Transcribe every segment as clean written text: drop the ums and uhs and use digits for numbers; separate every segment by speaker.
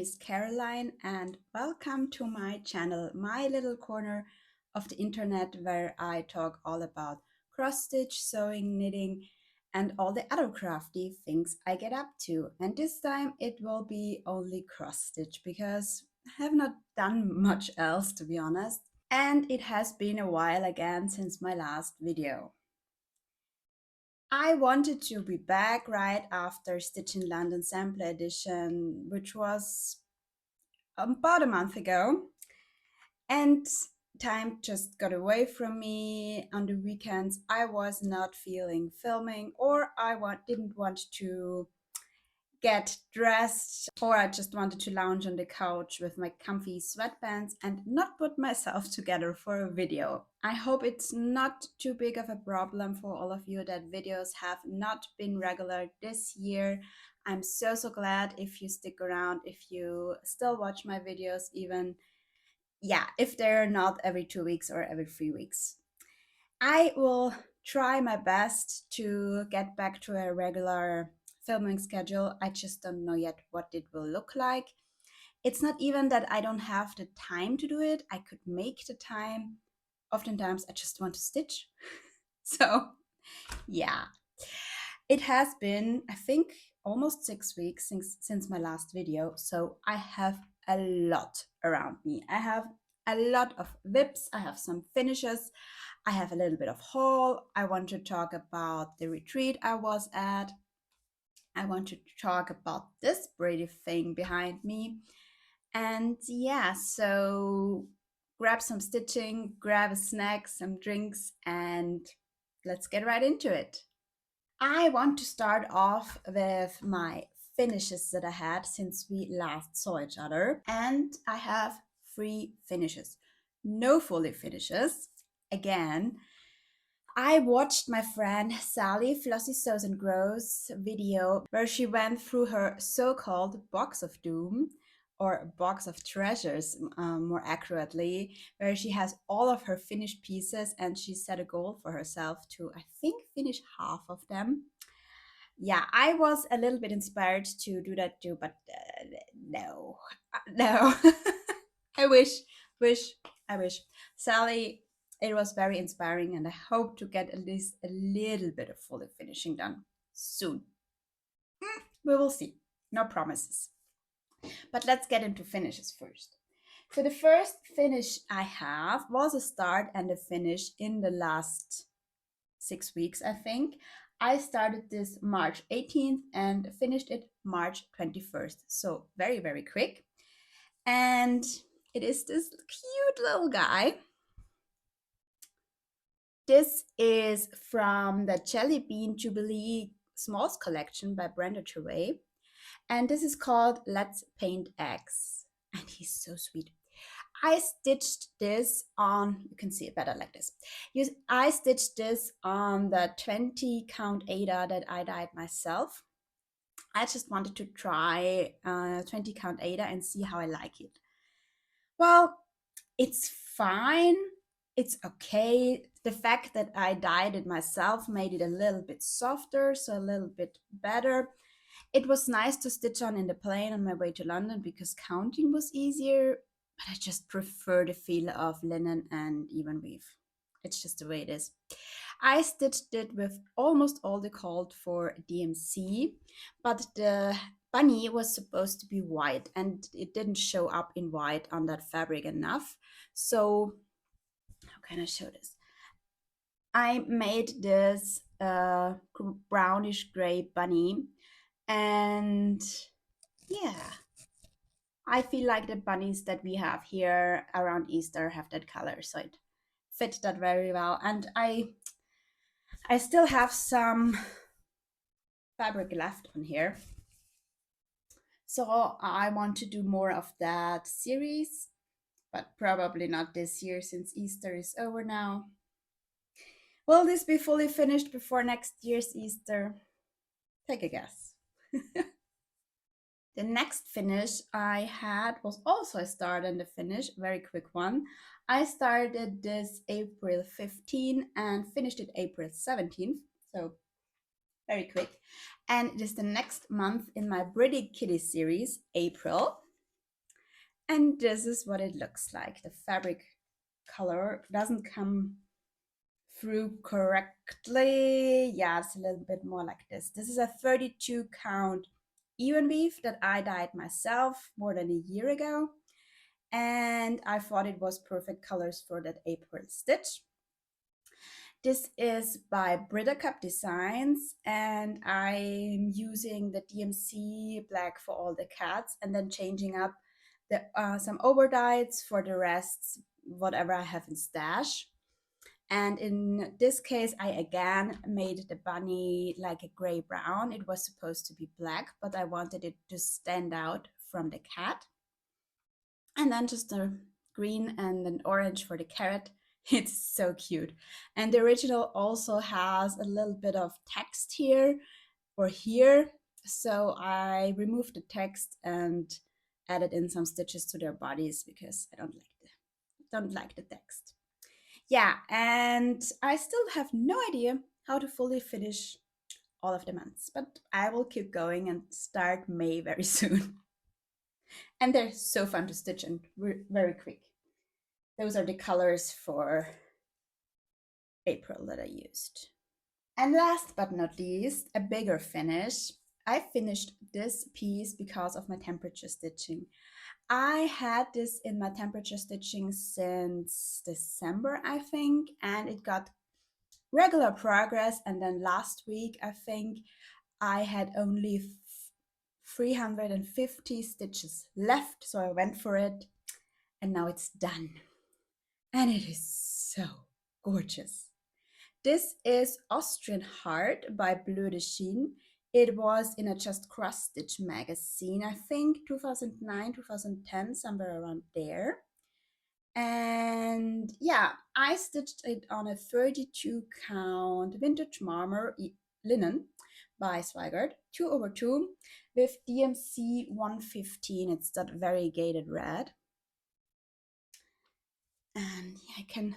Speaker 1: is Caroline and welcome to my channel, my little corner of the internet where I talk all about cross stitch, sewing, knitting and all the other crafty things I get up to. And this time it will be only cross stitch because I have not done much else, to be honest. And it has been a while again since my last video. I wanted to be back right after Stitch in London Sample Edition, which was about a month ago. And time just got away from me. On the weekends, I was not feeling filming, or didn't want to get dressed, or I just wanted to lounge on the couch with my comfy sweatpants and not put myself together for a video. I hope it's not too big of a problem for all of you that videos have not been regular this year. I'm so glad if you stick around, if you still watch my videos, even if they're not every 2 weeks or every 3 weeks. I will try my best to get back to a regular filming schedule. I just don't know yet what it will look like. It's not even that I don't have the time to do it. I could make the time. Oftentimes I just want to stitch. So yeah, it has been, I think, almost 6 weeks since my last video. So I have a lot around me. I have a lot of whips. I have some finishes. I have a little bit of haul. I want to talk about the retreat I was at. I want to talk about this pretty thing behind me. And yeah, so grab some stitching, grab a snack, some drinks, and let's get right into it. I want to start off with my finishes that I had since we last saw each other. And I have 3 finishes. No fully finishes. Again, I watched my friend Sally Flossy Sews and Grows video where she went through her so-called box of doom, or box of treasures more accurately, where she has all of her finished pieces and she set a goal for herself to, I think, finish half of them. Yeah, I was a little bit inspired to do that too, but no, no. I wish. Sally, it was very inspiring and I hope to get at least a little bit of fully finishing done soon. We will see. No promises. But let's get into finishes first. So the first finish I have was a start and a finish in the last 6 weeks, I think. I started this March 18th and finished it March 21st. So very, very quick. And it is this cute little guy. This is from the Jelly Bean Jubilee Smalls collection by Brenda Treway. And this is called Let's Paint Eggs. And he's so sweet. I stitched this on, you can see it better like this. I stitched this on the 20 count Ada that I dyed myself. I just wanted to try 20 count Ada and see how I like it. Well, it's fine. It's okay. The fact that I dyed it myself made it a little bit softer, so a little bit better. It was nice to stitch on in the plane on my way to London because counting was easier, but I just prefer the feel of linen and even weave. It's just the way it is. I stitched it with almost all the called for DMC, but the bunny was supposed to be white and it didn't show up in white on that fabric enough. So how can I show this? I made this brownish gray bunny, and yeah, I feel like the bunnies that we have here around Easter have that color, so it fit that very well. And I still have some fabric left on here, so I want to do more of that series, but probably not this year since Easter is over now. Will this be fully finished before next year's Easter? Take a guess. The next finish I had was also a start and a finish, very quick one. I started this April 15 and finished it April 17th, so very quick. And it is the next month in my Pretty Kitty series, April. And this is what it looks like. The fabric color doesn't come through correctly. Yeah, it's a little bit more like this. This is a 32 count even weave that I dyed myself more than a year ago. And I thought it was perfect colors for that April stitch. This is by Brita Cup Designs, and I'm using the DMC black for all the cats and then changing up some overdyes for the rest, whatever I have in stash. And in this case, I again made the bunny like a gray brown. It was supposed to be black, but I wanted it to stand out from the cat. And then just a green and an orange for the carrot. It's so cute. And the original also has a little bit of text here or here. So I removed the text and added in some stitches to their bodies because I don't like the text. Yeah, and I still have no idea how to fully finish all of the months, but I will keep going and start May very soon. And they're so fun to stitch and very quick. Those are the colors for April that I used. And last but not least, a bigger finish. I finished this piece because of my temperature stitching. I had this in my temperature stitching since December, I think, and it got regular progress. And then last week, I think I had only 350 stitches left, so I went for it, and now it's done. And it is so gorgeous. This is Austrian Heart by Bleu de Chine. It was in a Just Cross Stitch magazine, I think 2009, 2010, somewhere around there. And yeah, I stitched it on a 32 count vintage marmor linen by Swigert, 2/2 with DMC 115. It's that variegated red. And yeah,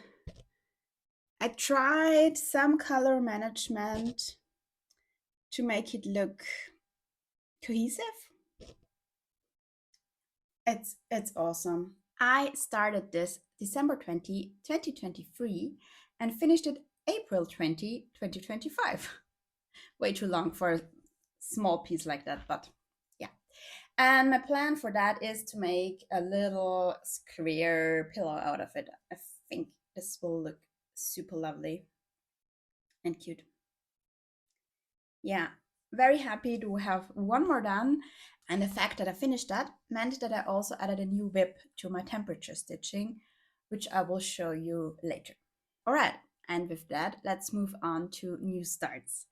Speaker 1: I tried some color management to make it look cohesive. It's awesome. I started this December 20, 2023 and finished it April 20, 2025. Way too long for a small piece like that, but yeah. And my plan for that is to make a little square pillow out of it. I think this will look super lovely and cute. Yeah, very happy to have one more done. And the fact that I finished that meant that I also added a new whip to my temperature stitching, which I will show you later. All right, and with that, let's move on to new starts.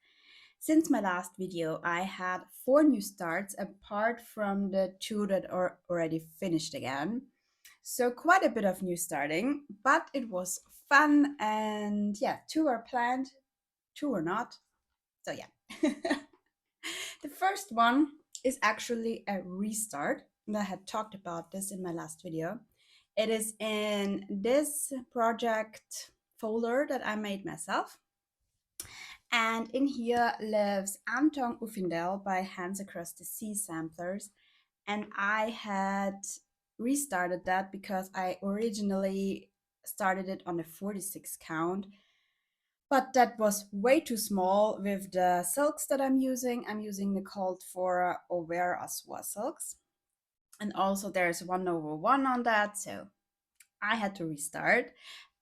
Speaker 1: Since my last video, I had 4 new starts apart from the 2 that are already finished again. So quite a bit of new starting, but it was fun, and yeah, 2 are planned, 2 are not. So yeah. The first one is actually a restart. I had talked about this in my last video. It is in this project folder that I made myself. And in here lives Anton Uffindell by Hands Across the Sea Samplers. And I had restarted that because I originally started it on a 46 count, but that was way too small with the silks that I'm using. I'm using the Cold for Over Aswa silks. And also there's 1/1 on that, so I had to restart.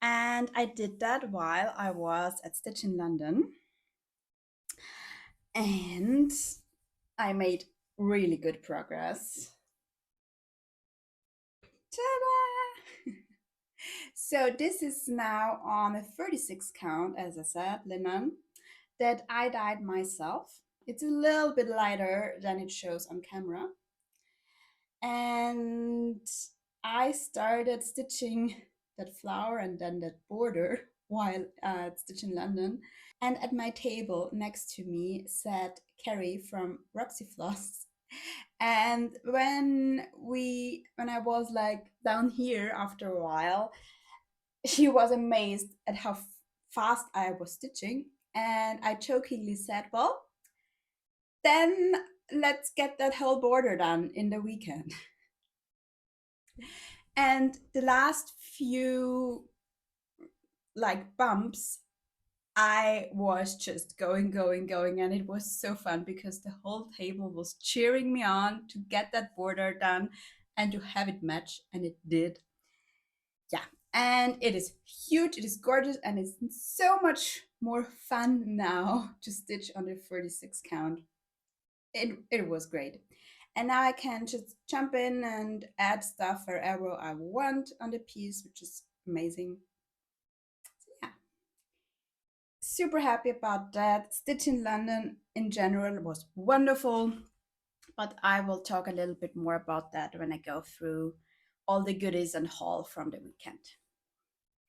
Speaker 1: And I did that while I was at Stitch in London. And I made really good progress. Ta-da! So this is now on a 36 count, as I said, linen, that I dyed myself. It's a little bit lighter than it shows on camera. And I started stitching that flower and then that border while at Stitch in London. And at my table next to me sat Carrie from Roxy Floss. And when I was like down here after a while, she was amazed at how fast I was stitching. And I jokingly said, well, then let's get that whole border done in the weekend. And the last few like bumps, I was just going, going, going, and it was so fun because the whole table was cheering me on to get that border done and to have it match, and it did. Yeah, and it is huge, it is gorgeous, and it's so much more fun now to stitch on the 36 count. It was great. And now I can just jump in and add stuff wherever I want on the piece, which is amazing. So yeah, super happy about that. Stitch in London in general was wonderful, but I will talk a little bit more about that when I go through all the goodies and haul from the weekend.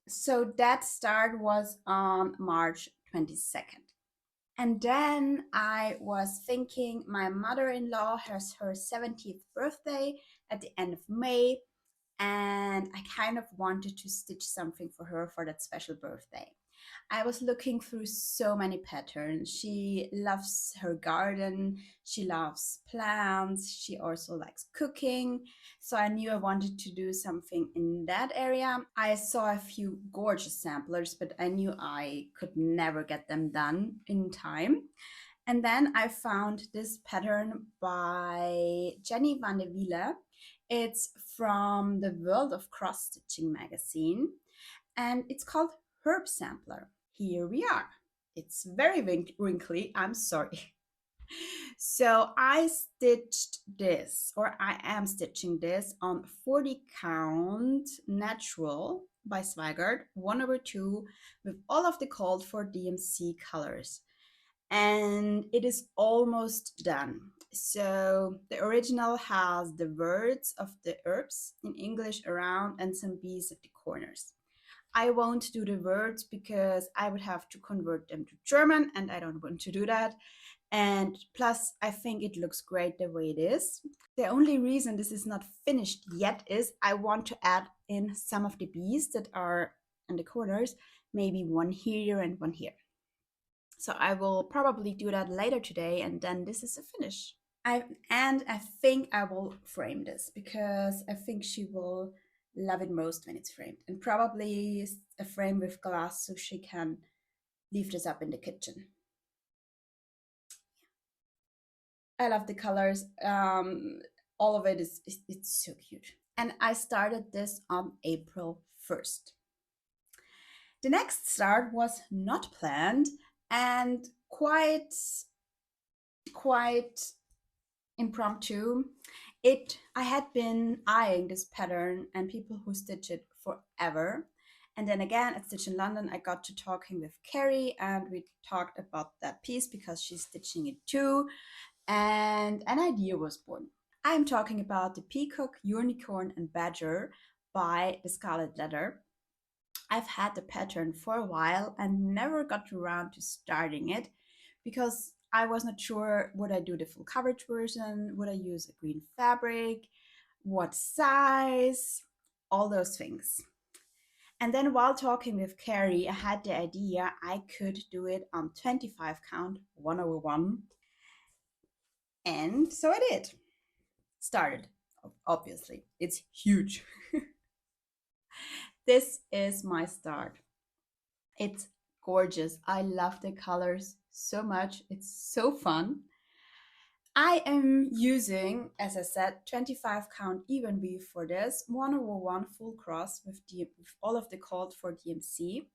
Speaker 1: So that start was on March 22nd. And then I was thinking my mother in law has her 70th birthday at the end of May, and I kind of wanted to stitch something for her for that special birthday. I was looking through so many patterns. She loves her garden, she loves plants, she also likes cooking. So I knew I wanted to do something in that area. I saw a few gorgeous samplers, but I knew I could never get them done in time. And then I found this pattern by Jenny van de Wiele. It's from the World of Cross Stitching magazine, and it's called Herb Sampler. Here we are. It's very wrinkly, I'm sorry. So I stitched this, or I am stitching this on 40 count natural by Zweigart, 1/2, with all of the called for DMC colors. And it is almost done. So the original has the words of the herbs in English around and some bees at the corners. I won't do the words because I would have to convert them to German, and I don't want to do that. And plus, I think it looks great the way it is. The only reason this is not finished yet is I want to add in some of the bees that are in the corners, maybe one here and one here. So I will probably do that later today, and then this is a finish. I think I will frame this because I think she will love it most when it's framed, and probably a frame with glass so she can leave this up in the kitchen. I love the colors. All of it is it's so cute. And I started this on April 1st. The next start was not planned and quite impromptu. I had been eyeing this pattern and people who stitch it forever. And then again at Stitch in London, I got to talking with Carrie and we talked about that piece because she's stitching it too. And an idea was born. I'm talking about the Peacock, Unicorn, and Badger by the Scarlet Letter. I've had the pattern for a while and never got around to starting it because I was not sure, would I do the full coverage version? Would I use a green fabric? What size? All those things. And then while talking with Carrie, I had the idea I could do it on 25 count 1/1. And so I did. Started, obviously. It's huge. This is my start. It's gorgeous. I love the colors so much. It's so fun. I am using, as I said, 25 count even weave for this, 1/1 full cross with all of the called for DMC.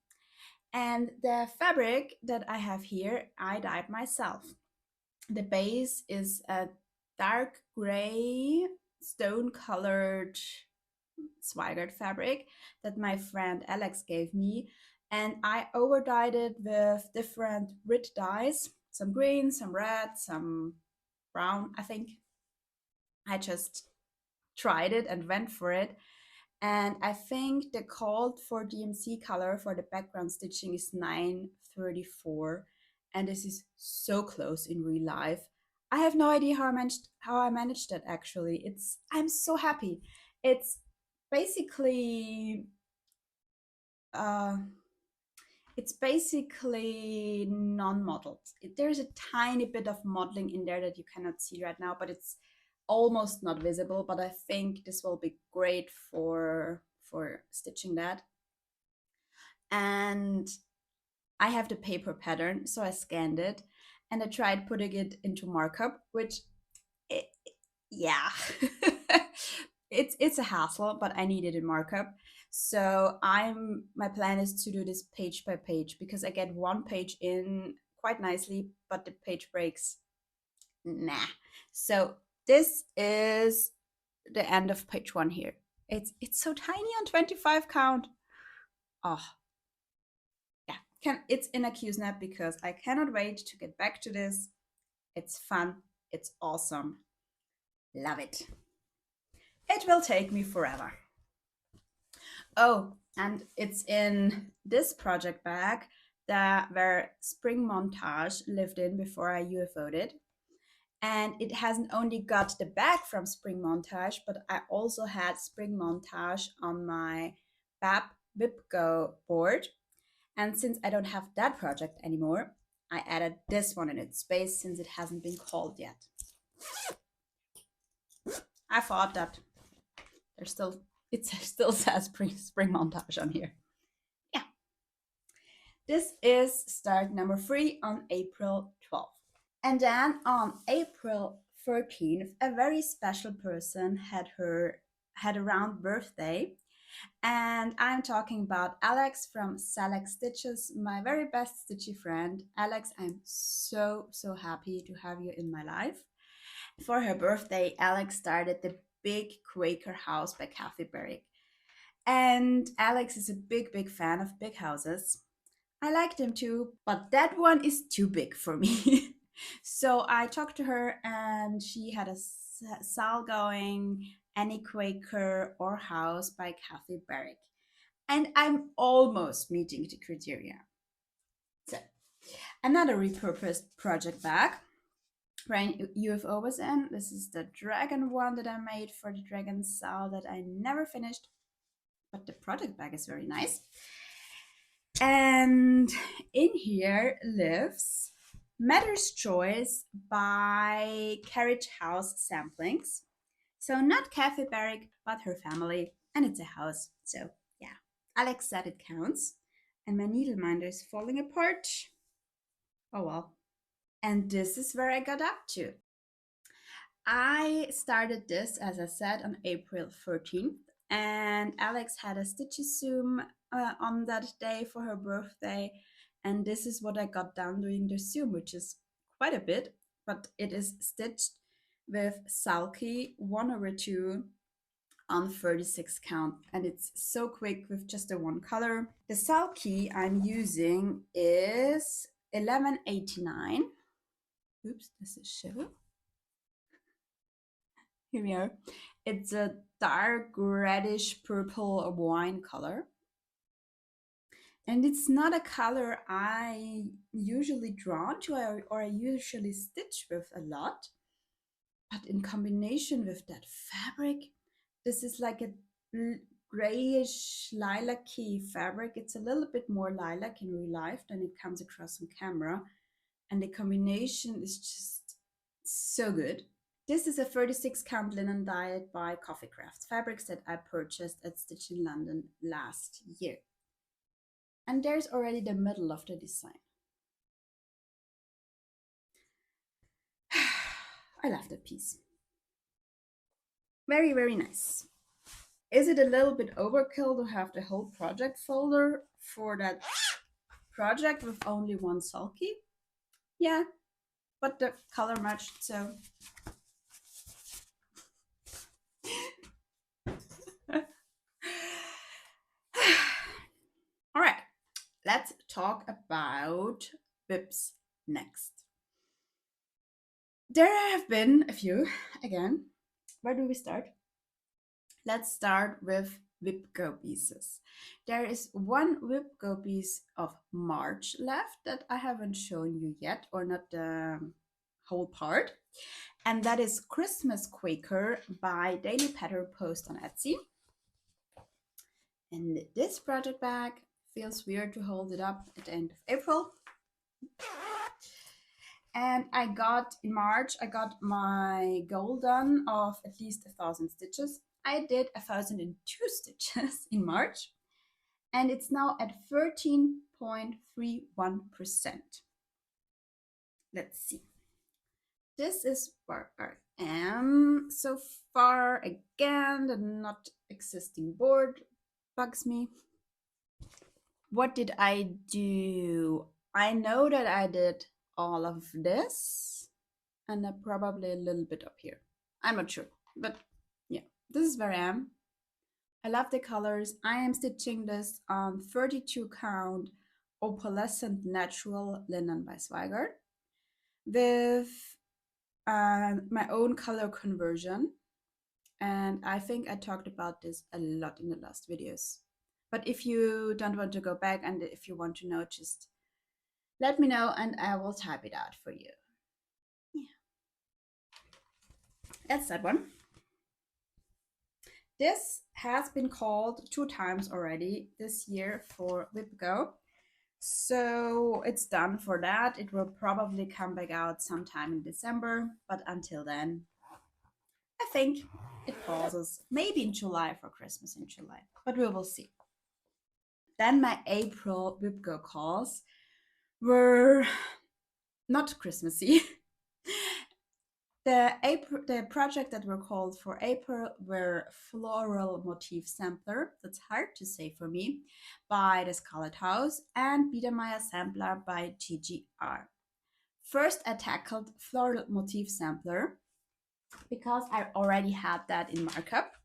Speaker 1: And the fabric that I have here, I dyed myself. The base is a dark gray stone colored Zweigart fabric that my friend Alex gave me, and I overdyed it with different red dyes, some green, some red, some brown, I think. I just tried it and went for it. And I think the called for DMC color for the background stitching is 934. And this is so close in real life. I have no idea how I managed that actually. I'm so happy. It's basically uh it's basically non-modeled. There's a tiny bit of modeling in there that you cannot see right now, but it's almost not visible, but I think this will be great for stitching that. And I have the paper pattern, so I scanned it and I tried putting it into markup, which it, yeah, it's a hassle, but I need it in markup. So my plan is to do this page by page because I get one page in quite nicely, but the page breaks. Nah. So this is the end of page 1 here. It's so tiny on 25 count. Oh, yeah. It's in a Q-snap because I cannot wait to get back to this. It's fun. It's awesome. Love it. It will take me forever. Oh, and it's in this project bag that where Spring Montage lived in before I UFO'd it. And it hasn't only got the bag from Spring Montage, but I also had Spring Montage on my BAP BibGo board. And since I don't have that project anymore, I added this one in its space since it hasn't been called yet. I thought that it still says spring montage on here. Yeah. This is start number 3 on April 12th. And then on April 13th, a very special person had a round birthday. And I'm talking about Alex from Select Stitches, my very best stitchy friend. Alex, I'm so happy to have you in my life. For her birthday, Alex started the Big Quaker House by Kathy Berrick. And Alex is a big fan of big houses. I like them too, but that one is too big for me. So I talked to her and she had a sale going, Any Quaker or House by Kathy Berrick. And I'm almost meeting the criteria. So, another repurposed project bag where UFO was in. This is the dragon one that I made for the dragon sale that I never finished, but the project bag is very nice. And in here lives Matter's Choice by Carriage House Samplings. So not Kathy Barrick, but her family, and it's a house. So yeah, Alex said it counts. And my needle minder is falling apart. Oh well. And this is where I got up to. I started this, as I said, on April 13th, and Alex had a stitchy Zoom on that day for her birthday, and this is what I got done doing the Zoom, which is quite a bit, but it is stitched with Sulky 1/2 on 36 count, and it's so quick with just the one color. The Sulky I'm using is 1189. Oops, this is show. Here we are. It's a dark reddish purple wine color. And it's not a color I usually drawn to or I usually stitch with a lot. But in combination with that fabric, this is like a grayish lilac-y fabric. It's a little bit more lilac in real life than it comes across on camera. And the combination is just so good. This is a 36 count linen dyed by Coffee Crafts, fabrics that I purchased at Stitch in London last year. And there's already the middle of the design. I love that piece. Very nice. Is it a little bit overkill to have the whole project folder for that project with only one sulky? Yeah, but the color matched, so all right, let's talk about bibs next. There have been a few, again. Where do we start? Let's start with WipGo pieces. There is one WipGo piece of March left that I haven't shown you yet, or not the whole part. And that is Christmas Quaker by Daily Pattern Post on Etsy. And this project bag feels weird to hold it up at the end of April. And I got in March, I got my goal done of at least 1,000 stitches. I did 1,002 stitches in March, and it's now at 13.31%. Let's see. This is where I am so far. Again, the not existing board bugs me. What did I do? I know that I did all of this and probably a little bit up here. I'm not sure, but yeah, this is where I am. I love the colors. I am stitching this on 32 count opalescent natural linen by Zweigart with my own color conversion. And I think I talked about this a lot in the last videos. But if you don't want to go back and if you want to know, just let me know and I will type it out for you. Yeah. That's that one. This has been called 2 times already this year for WhipGo. So it's done for that. It will probably come back out sometime in December, but until then, I think it pauses. Maybe in July for Christmas in July, but we will see. Then my April WhipGo calls were not Christmassy. The project that were called for April were Floral Motif Sampler, that's hard to say for me, by the Scarlet House, and Biedermeier Sampler by GGR. First, I tackled Floral Motif Sampler because I already had that in markup.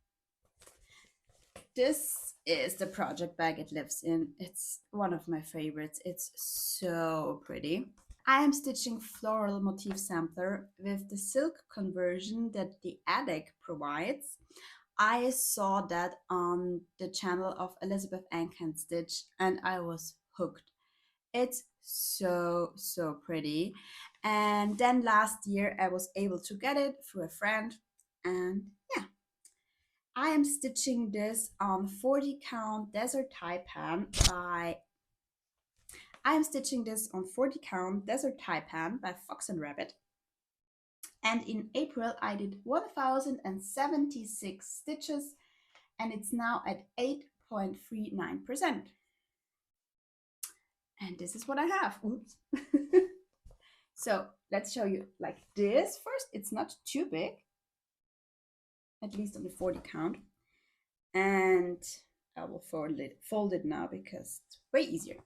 Speaker 1: This is the project bag it lives in. It's one of my favorites. It's so pretty. I am stitching Floral Motif Sampler with the silk conversion that the Attic provides. I saw that on the channel of Elizabeth Ann Can Stitch and I was hooked. It's so pretty. And then last year I was able to get it through a friend, and yeah. I am stitching this on 40 count Desert Taipan by Fox and Rabbit. And in April I did 1,076 stitches and it's now at 8.39%. And this is what I have. Oops. So let's show you like this first. It's not too big, at least on the 40 count. And I will fold it now because it's way easier.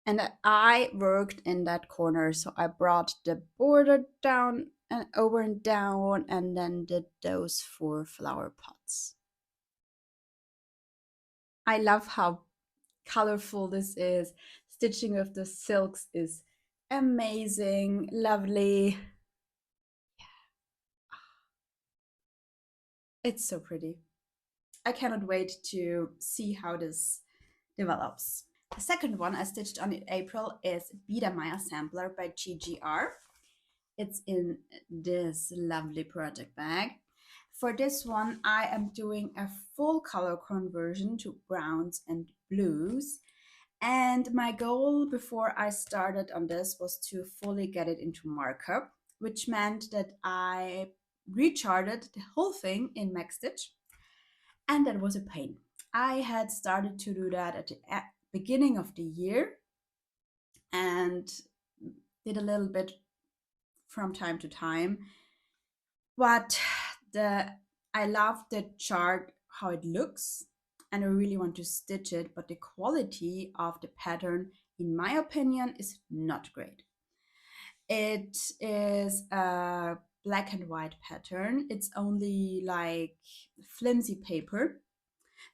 Speaker 1: And I worked in that corner, so I brought the border down and over and down and then did those 4 flower pots. I love how colorful this is. Stitching with the silks is amazing, lovely. It's so pretty. I cannot wait to see how this develops. The second one I stitched on in April is Biedermeier Sampler by GGR. It's in this lovely project bag. For this one, I am doing a full color conversion to browns and blues. And my goal before I started on this was to fully get it into markup, which meant that I recharted the whole thing in Max Stitch. And that was a pain. I had started to do that at the beginning of the year and did a little bit from time to time. But I love the chart, how it looks, and I really want to stitch it, but the quality of the pattern, in my opinion, is not great. It is a black and white pattern. It's only like flimsy paper.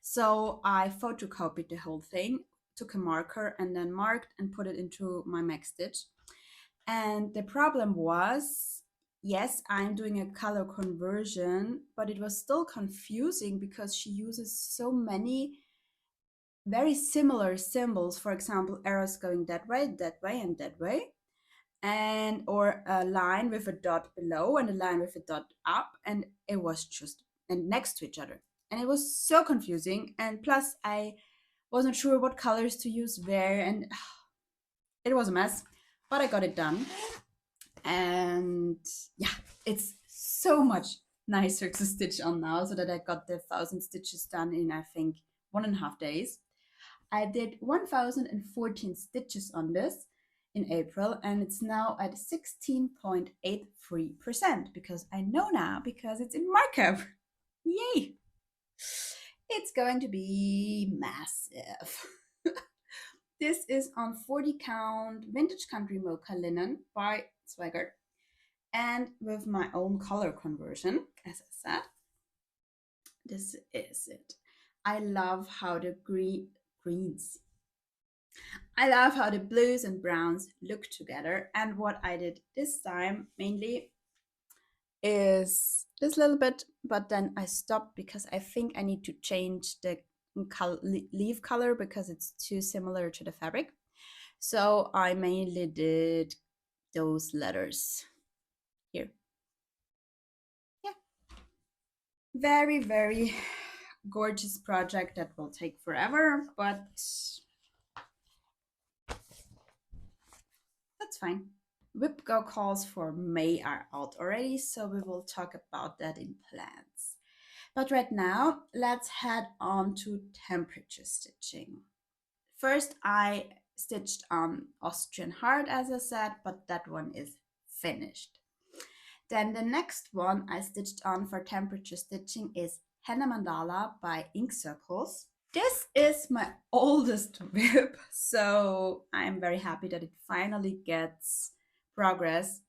Speaker 1: So I photocopied the whole thing, took a marker and then marked and put it into my Max Stitch. And the problem was, yes, I'm doing a color conversion, but it was still confusing because she uses so many very similar symbols. For example, arrows going that way, and that way. And or a line with a dot below and a line with a dot up, and it was just and next to each other. And it was so confusing. And plus I wasn't sure what colors to use where, and it was a mess, but I got it done. And yeah, it's so much nicer to stitch on now, so that I got the 1,000 stitches done in, I think, 1.5 days. I did 1,014 stitches on this in April, and it's now at 16.83% because I know now, because it's in markup. Yay! It's going to be massive. This is on 40 count vintage country mocha linen by Swagger, and with my own color conversion, as I said. This is it. I love how the greens. I love how the blues and browns look together. And what I did this time mainly is this little bit, but then I stopped because I think I need to change the leaf color because it's too similar to the fabric. So I mainly did those letters here. Yeah, very, very gorgeous project that will take forever, but that's fine. WIPGO calls for May are out already, so we will talk about that in plans. But right now, let's head on to temperature stitching. First, I stitched on Austrian Heart, as I said, but that one is finished. Then the next one I stitched on for temperature stitching is Henna Mandala by Ink Circles. This is my oldest whip, so I'm very happy that it finally gets progress.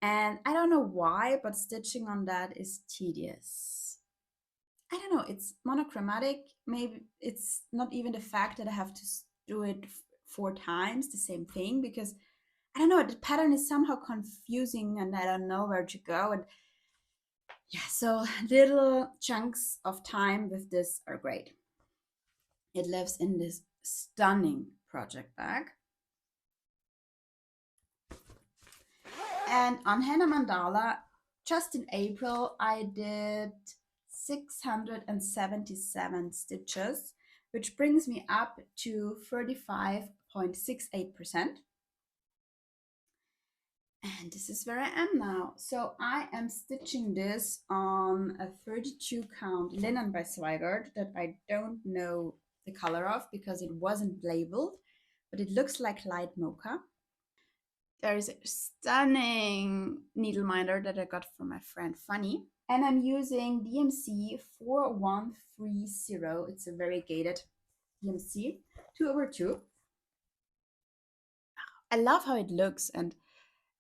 Speaker 1: And I don't know why, but stitching on that is tedious. I don't know, it's monochromatic. Maybe it's not even the fact that I have to do it 4 times, the same thing, because I don't know, the pattern is somehow confusing and I don't know where to go. And yeah, so little chunks of time with this are great. It lives in this stunning project bag. And on Henna Mandala, just in April, I did 677 stitches, which brings me up to 35.68%. And this is where I am now. So I am stitching this on a 32 count linen by Zweigart that I don't know the color of because it wasn't labeled, but it looks like light mocha. There is a stunning needle minder that I got from my friend Funny. And I'm using DMC 4130. It's a variegated DMC 2/2. I love how it looks, and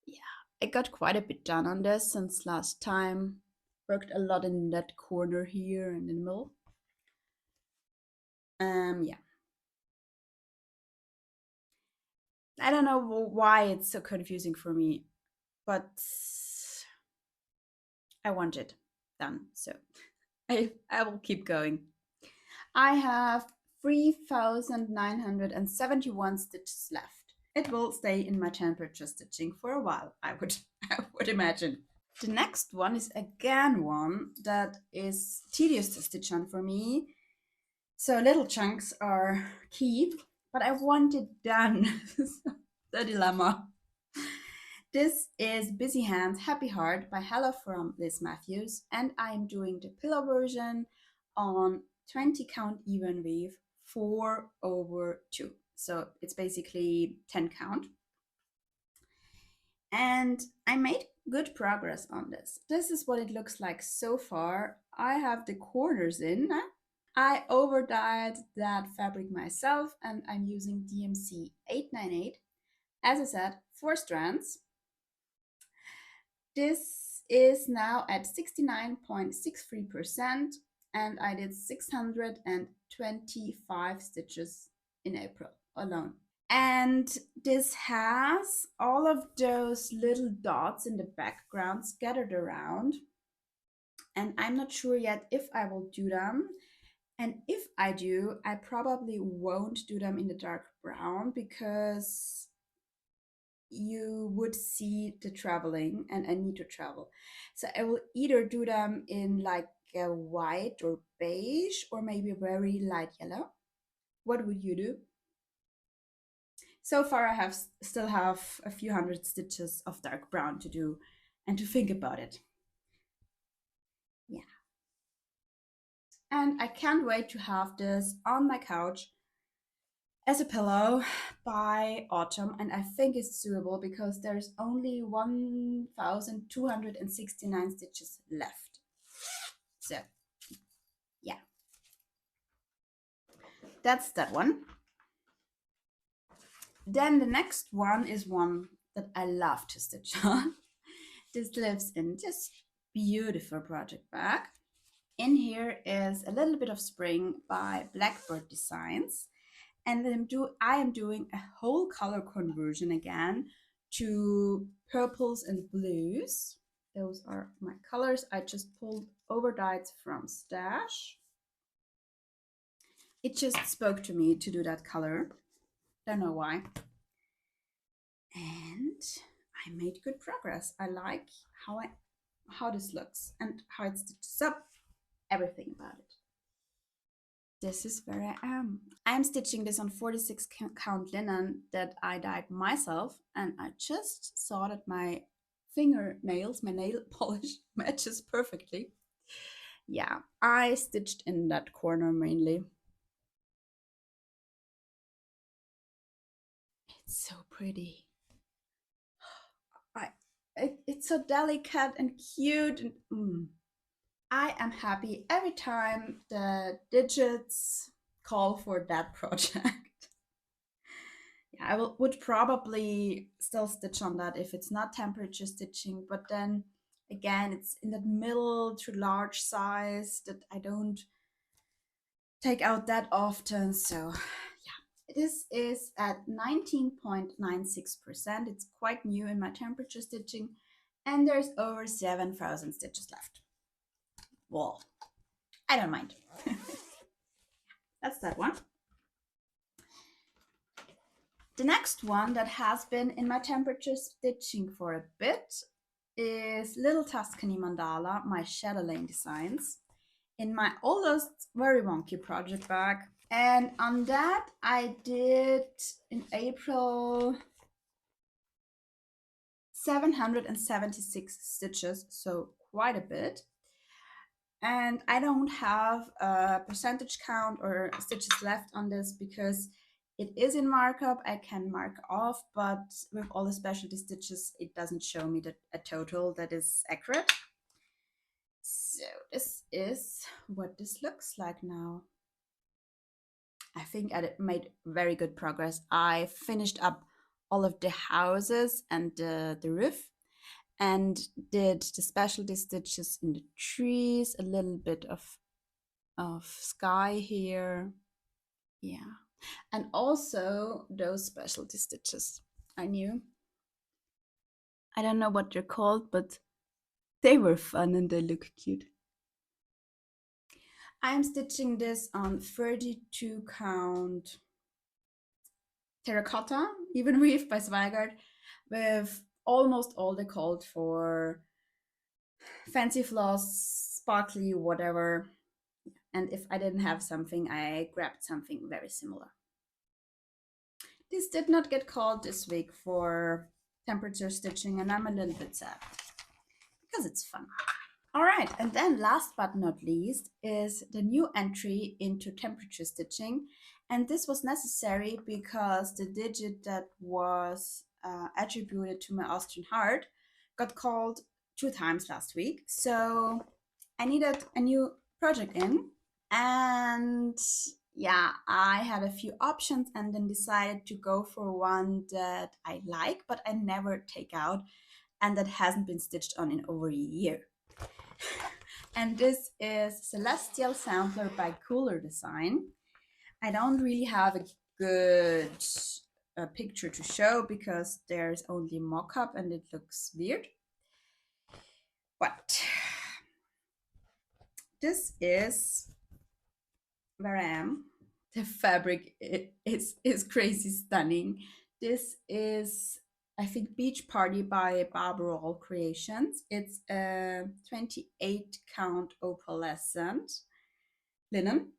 Speaker 1: yeah, I got quite a bit done on this since last time. Worked a lot in that corner here and in the middle. Yeah. I don't know why it's so confusing for me, but I want it done, so I will keep going. I have 3,971 stitches left. It will stay in my temperature stitching for a while, I would I would imagine. The next one is again one that is tedious to stitch on for me. So little chunks are key, but I want it done. The dilemma. This is Busy Hands, Happy Heart by Hella from Liz Matthews, and I'm doing the pillow version on 20 count even weave 4/2. So it's basically 10 count. And I made good progress on this. This is what it looks like so far. I have the corners in. I over dyed that fabric myself and I'm using DMC 898. As I said, 4 strands. This is now at 69.63% and I did 625 stitches in April alone. And this has all of those little dots in the background scattered around. And I'm not sure yet if I will do them. And if I do, I probably won't do them in the dark brown because you would see the traveling and I need to travel. So I will either do them in like a white or beige or maybe very light yellow. What would you do? So far I still have a few hundred stitches of dark brown to do and to think about it. Yeah. And I can't wait to have this on my couch as a pillow by autumn, and I think it's doable because there's only 1,269 stitches left. So yeah, that's that one. Then the next one is one that I love to stitch on. This lives in this beautiful project bag. In here is a little bit of spring by Blackbird Designs. And then I am doing a whole color conversion again to purples and blues. Those are my colors. I just pulled over dyes from Stash. It just spoke to me to do that color. Don't know why. And I made good progress. I like how this looks and how it stitches up. Everything about it. This is where I am. I'm stitching this on 46 count linen that I dyed myself, and I just saw that my fingernails, my nail polish matches perfectly. Yeah, I stitched in that corner mainly. It's so pretty. It's so delicate and cute, and I am happy every time the digits call for that project. Yeah, would probably still stitch on that if it's not temperature stitching, but then again, it's in that middle to large size that I don't take out that often. So yeah, this is at 19.96%. It's quite new in my temperature stitching, and there's over 7,000 stitches left. Well, I don't mind. That's that one. The next one that has been in my temperature stitching for a bit is Little Tuscany Mandala, my Shadowlane designs, in my oldest very wonky project bag. And on that I did in April 776 stitches, so quite a bit. And I don't have a percentage count or stitches left on this because it is in markup. I can mark off, but with all the specialty stitches, it doesn't show me a total that is accurate. So this is what this looks like now. I think I made very good progress. I finished up all of the houses and the roof, and did the specialty stitches in the trees, a little bit of sky here. Yeah. And also those specialty stitches I knew. I don't know what they're called, but they were fun and they look cute. I'm stitching this on 32 count terracotta, even weave by Zweigart, with almost all the called for fancy floss, sparkly, whatever. And if I didn't have something, I grabbed something very similar. This did not get called this week for temperature stitching, and I'm a little bit sad because it's fun. All right, and then last but not least is the new entry into temperature stitching. And this was necessary because the digit that was attributed to my Austrian heart got called 2 times last week. So I needed a new project in. And yeah, I had a few options and then decided to go for one that I like, but I never take out and that hasn't been stitched on in over a year. And this is Celestial Sampler by Cooler Design. I don't really have a good picture to show because there's only mock-up and it looks weird. But this is where I am. The fabric is crazy stunning. This is, I think, Beach Party by Barbarol Creations. It's a 28 count opalescent linen.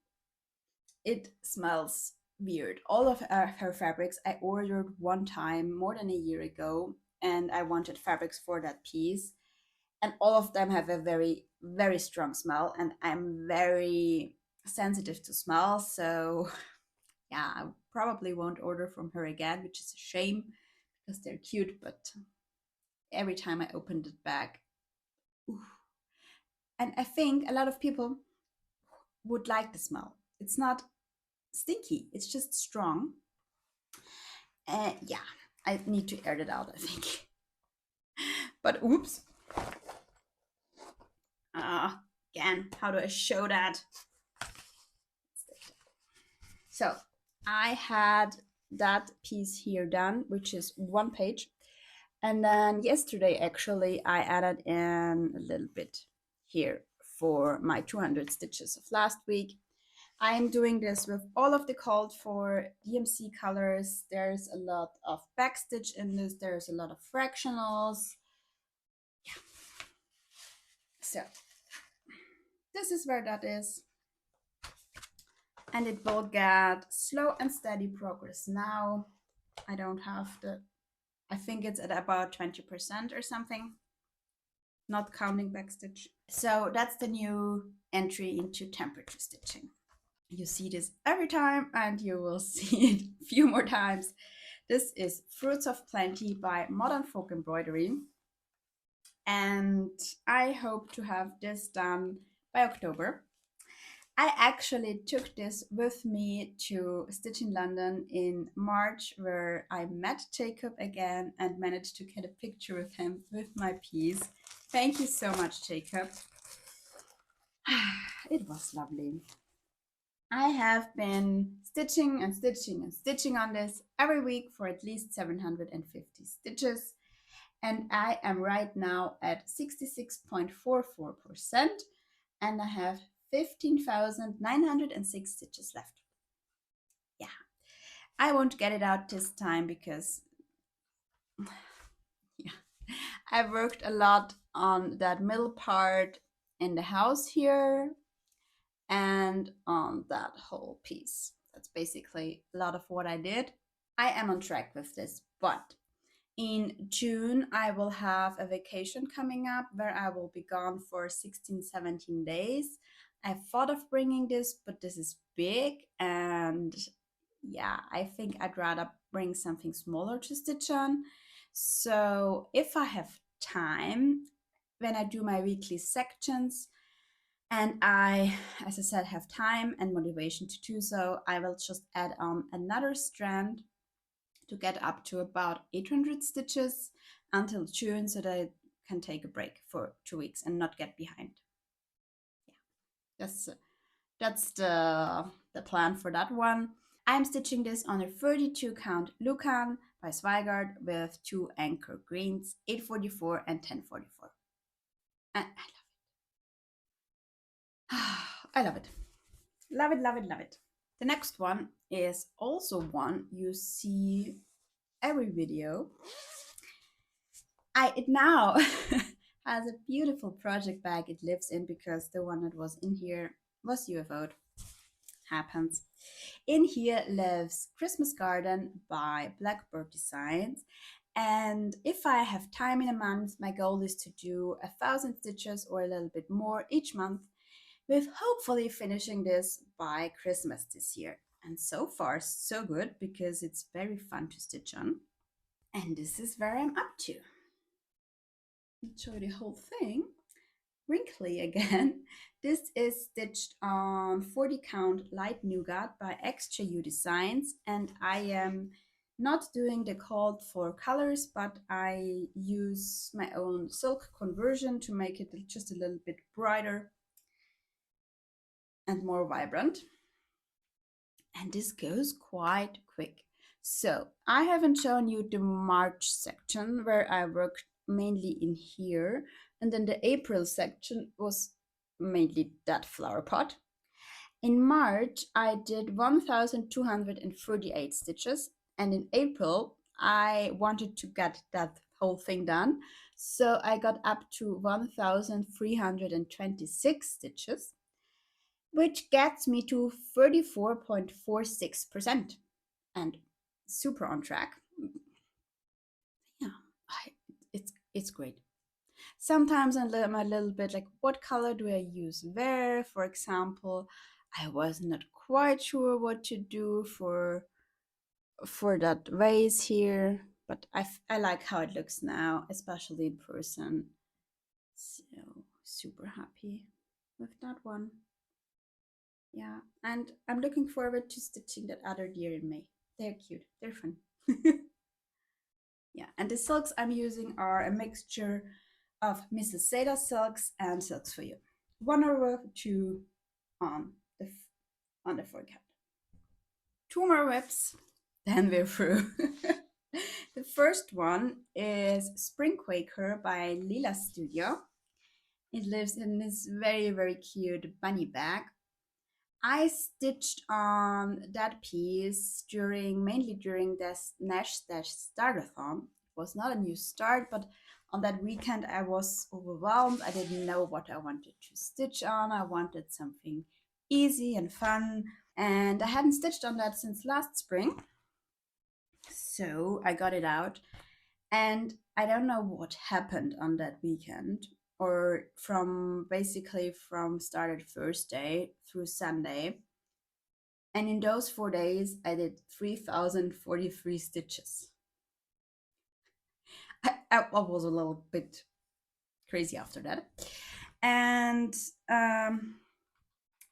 Speaker 1: It smells weird. All of her fabrics I ordered one time more than a year ago, and I wanted fabrics for that piece. And all of them have a very, very strong smell, and I'm very sensitive to smell. So, yeah, I probably won't order from her again, which is a shame because they're cute, but every time I opened it back, ooh. And I think a lot of people would like the smell. It's not stinky, it's just strong. Yeah, I need to air it out, I think. But oops. Again, how do I show that? So I had that piece here done, which is one page. And then yesterday, actually, I added in a little bit here for my 200 stitches of last week. I am doing this with all of the called for DMC colors. There's a lot of backstitch in this. There's a lot of fractionals. Yeah. So this is where that is. And it will get slow and steady progress. Now I don't have the, I think it's at about 20% or something, not counting backstitch. So that's the new entry into temperature stitching. You see this every time and you will see it a few more times. This is Fruits of Plenty by Modern Folk Embroidery. And I hope to have this done by October. I actually took this with me to Stitch in London in March, where I met Jacob again and managed to get a picture with him with my piece. Thank you so much, Jacob. It was lovely. I have been stitching and stitching and stitching on this every week for at least 750 stitches. And I am right now at 66.44%, and I have 15,906 stitches left. Yeah, I won't get it out this time because yeah, I worked a lot on that middle part in the house here and on that whole piece. That's basically a lot of what I did. I am on track with this, but in June, I will have a vacation coming up where I will be gone for 16, 17 days. I thought of bringing this, but this is big. And yeah, I think I'd rather bring something smaller to stitch on. So if I have time, when I do my weekly sections, and I, as I said, have time and motivation to do so, I will just add on another strand to get up to about 800 stitches until June so that I can take a break for 2 weeks and not get behind. Yeah, that's the plan for that one. I'm stitching this on a 32 count Lucan by Zweigart with two anchor greens, 844 and 1044. And I love it. Love it, love it, love it. The next one is also one you see every video. It now has a beautiful project bag it lives in because the one that was in here was UFO'd. Happens. In here lives Christmas Garden by Blackbird Designs. And if I have time in a month, my goal is to do 1,000 stitches or a little bit more each month, with hopefully finishing this by Christmas this year. And so far, so good because it's very fun to stitch on. And this is where I'm up to. Let's show you the whole thing. Wrinkly again. This is stitched on 40 count light nougat by XJU Designs, and I am not doing the called for colors, but I use my own silk conversion to make it just a little bit brighter and more vibrant. And this goes quite quick. So I haven't shown you the March section where I worked mainly in here, and then the April section was mainly that flower pot. In March, I did 1,238 stitches, and in April, I wanted to get that whole thing done, so I got up to 1,326 stitches. which gets me to 34.46% and super on track. Yeah, it's great. Sometimes I'm a little bit like, what color do I use where? For example, I was not quite sure what to do for that vase here, but I like how it looks now, especially in person. So super happy with that one. Yeah, and I'm looking forward to stitching that other deer in May. They're cute. They're fun. Yeah, and the silks I'm using are a mixture of Mrs. Seda silks and silks for you. One over two on the on the forecast. Two more whips, then we're through. The first one is Spring Quaker by Lila Studio. It lives in this very, very cute bunny bag. I stitched on that piece mainly during this Nash Stash Startathon. It was not a new start, but on that weekend I was overwhelmed. I didn't know what I wanted to stitch on. I wanted something easy and fun, and I hadn't stitched on that since last spring. So I got it out, and I don't know what happened on that weekend, or from started Thursday through Sunday. And in those 4 days, I did 3,043 stitches. I was a little bit crazy after that. And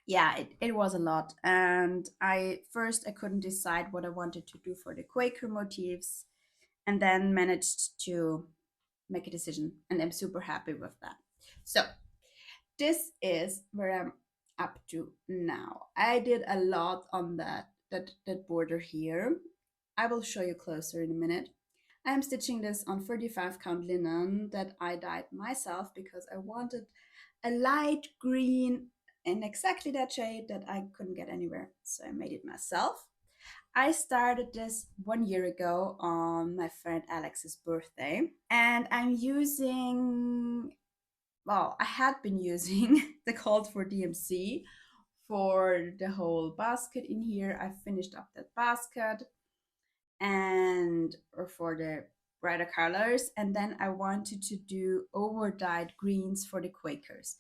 Speaker 1: yeah, it was a lot. And I couldn't decide what I wanted to do for the Quaker motifs, and then managed to make a decision. And I'm super happy with that. So this is where I'm up to now. I did a lot on that border here. I will show you closer in a minute. I'm stitching this on 35 count linen that I dyed myself because I wanted a light green in exactly that shade that I couldn't get anywhere. So I made it myself. I started this 1 year ago on my friend Alex's birthday, and I had been using the called for DMC for the whole basket in here. I finished up that basket and or for the brighter colors, and then I wanted to do over dyed greens for the Quakers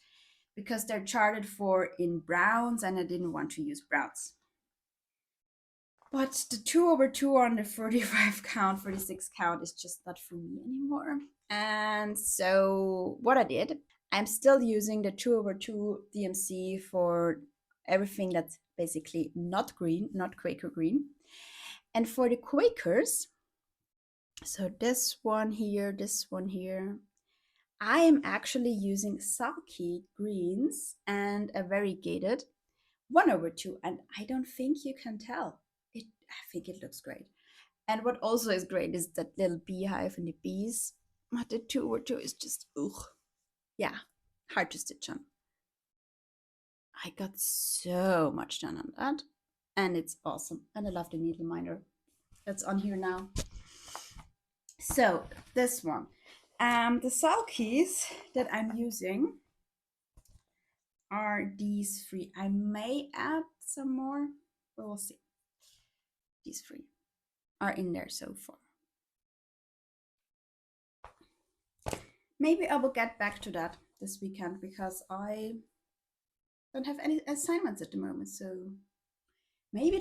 Speaker 1: because they're charted for in browns and I didn't want to use browns. But the 2 over 2 on the 45 count, 46 count is just not for me anymore. And so what I did, I'm still using the 2 over 2 DMC for everything that's basically not green, not Quaker green. And for the Quakers, so this one here, I am actually using sulky greens and a variegated 1 over 2. And I don't think you can tell. I think it looks great. And what also is great is that little beehive and the bees. But the 2 over 2 is just, ugh. Yeah, hard to stitch on. I got so much done on that. And it's awesome. And I love the needle minder that's on here now. So this one. The sulkies that I'm using are these three. I may add some more, but we'll see. These three are in there so far. Maybe I will get back to that this weekend because I don't have any assignments at the moment. So maybe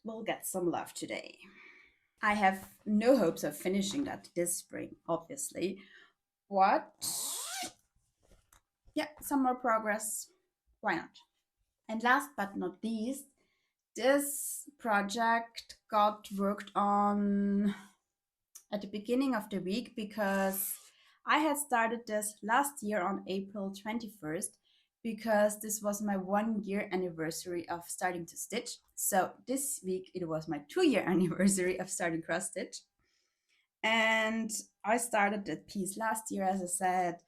Speaker 1: will get some love today. I have no hopes of finishing that this spring, obviously. What? Yeah, some more progress. Why not? And last but not least, this project got worked on at the beginning of the week because I had started this last year on April 21st because this was my 1 year anniversary of starting to stitch. So this week it was my 2 year anniversary of starting cross stitch. And I started that piece last year, as I said,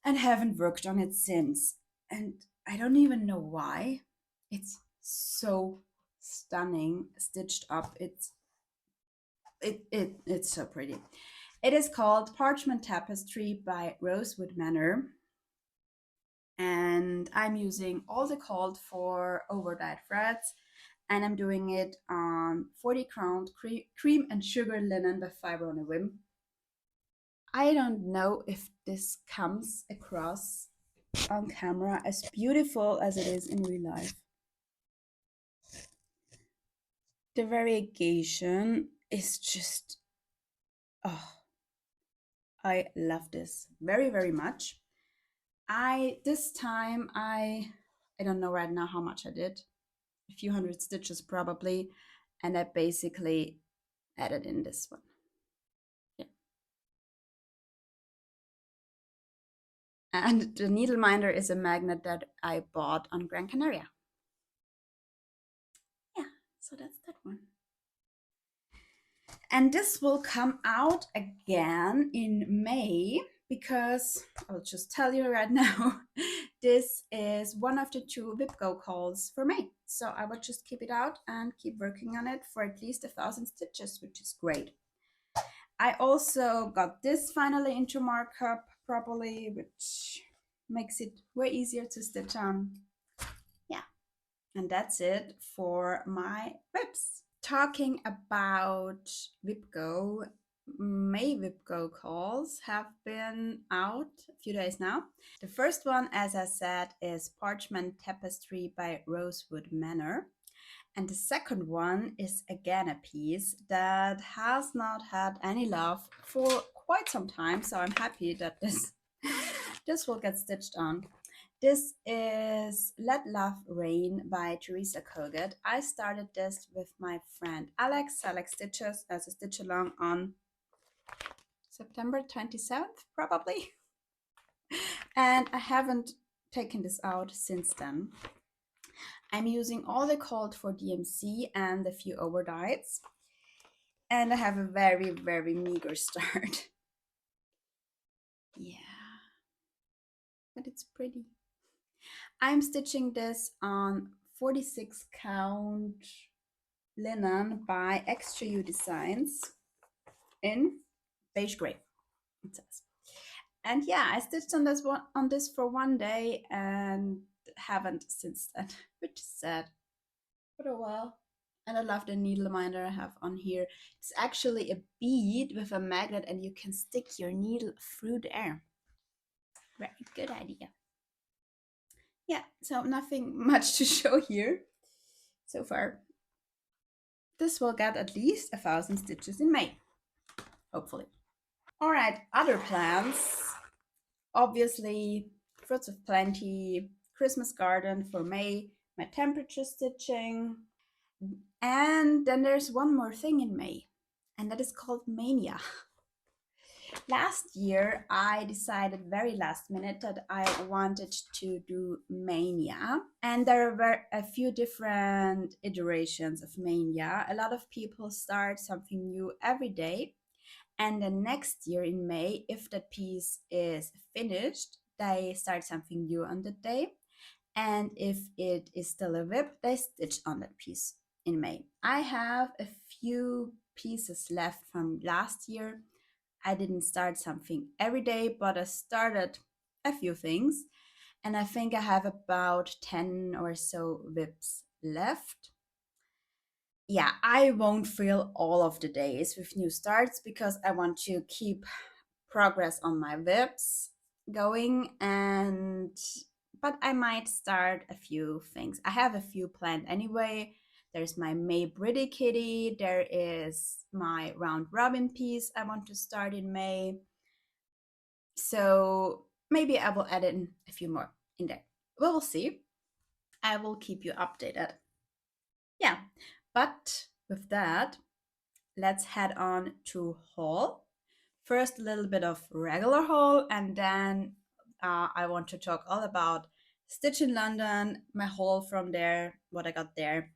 Speaker 1: and haven't worked on it since. And I don't even know why. It's so stunning, stitched up. It's so pretty. It is called Parchment Tapestry by Rosewood Manor. and I'm using all the called for overdyed threads, and I'm doing it on 40 count cream and sugar linen by fiber on a whim. I don't know if this comes across on camera as beautiful as it is in real life. The variegation is just, oh, I love this very, very much. This time I don't know right now how much I did, a few hundred stitches probably, and I basically added in this one. Yeah. And the needle minder is a magnet that I bought on Gran Canaria. Yeah, so that's that one. And this will come out again in May because I'll just tell you right now, this is one of the 2 WIPGO calls for May. So I will just keep it out and keep working on it for at least 1,000 stitches, which is great. I also got this finally into markup properly, which makes it way easier to stitch on. Yeah, and that's it for my WIPs. Talking about WIPGO, May WIPGO calls have been out a few days now. The first one, as I said, is Parchment Tapestry by Rosewood Manor. And the second one is again a piece that has not had any love for quite some time, so I'm happy that this will get stitched on. This is Let Love Rain by Teresa Kogut. I started this with my friend Alex Stitches as a stitch along on September 27th, probably. And I haven't taken this out since then. I'm using all the called for DMC and a few overdyes. And I have a very, very meager start. Yeah, but it's pretty. I'm stitching this on 46 count linen by Extra U Designs in beige gray, it says. And yeah, I stitched on this for one day and haven't since then, which is sad. But oh well. And I love the needle minder I have on here. It's actually a bead with a magnet and you can stick your needle through there. Very good idea. Yeah, so nothing much to show here so far. This will get at least 1,000 stitches in May, hopefully. All right, other plans. Obviously, Fruits of Plenty, Christmas Garden for May, my temperature stitching. And then there's one more thing in May, and that is called Mania. Last year, I decided very last minute that I wanted to do Mania. And there were a few different iterations of Mania. A lot of people start something new every day. And the next year in May, if that piece is finished, they start something new on that day. And if it is still a WIP, they stitch on that piece in May. I have a few pieces left from last year. I didn't start something every day, but I started a few things. And I think I have about 10 or so WIPs left. Yeah, I won't fill all of the days with new starts because I want to keep progress on my WIPs going, but I might start a few things. I have a few planned anyway. There's my May Pretty Kitty. There is my round robin piece I want to start in May. So maybe I will add in a few more in there. We will see. I will keep you updated. Yeah, but with that, let's head on to haul. First, a little bit of regular haul, and then I want to talk all about Stitch in London, my haul from there, what I got there.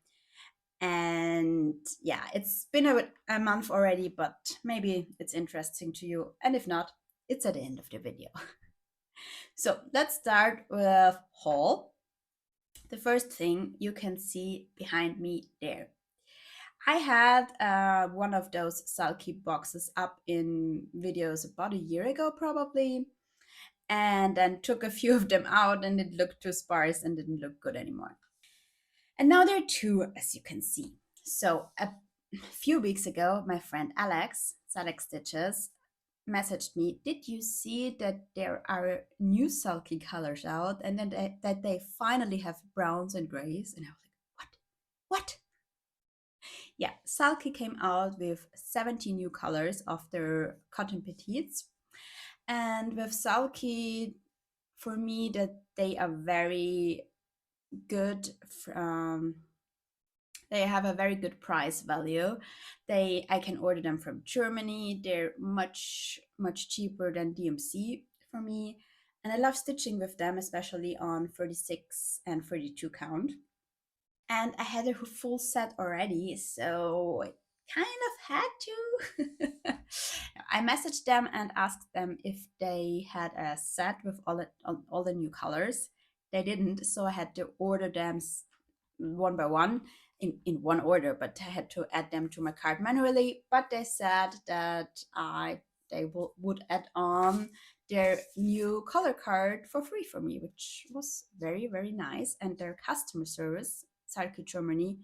Speaker 1: And yeah, it's been a month already, but maybe it's interesting to you. And if not, it's at the end of the video. So let's start with haul. The first thing you can see behind me there. I had one of those sulky boxes up in videos about a year ago, probably. and then took a few of them out, and it looked too sparse and didn't look good anymore. And now there are two, as you can see. So a few weeks ago, my friend Alex Stitches, messaged me, did you see that there are new sulky colors out, and then that they finally have browns and grays? And I was like, what? Yeah, sulky came out with 70 new colors of their cotton petites. And with sulky, for me, that they are very good. They have a very good price value. I can order them from Germany. They're much cheaper than DMC for me, and I love stitching with them, especially on 36 and 32 count. And I had a full set already, so I kind of had to. I messaged them and asked them if they had a set with all the new colors. They didn't, so I had to order them one by one in one order, but I had to add them to my cart manually. But they said that would add on their new color card for free for me, which was very, very nice. And their customer service, Sarki Germany,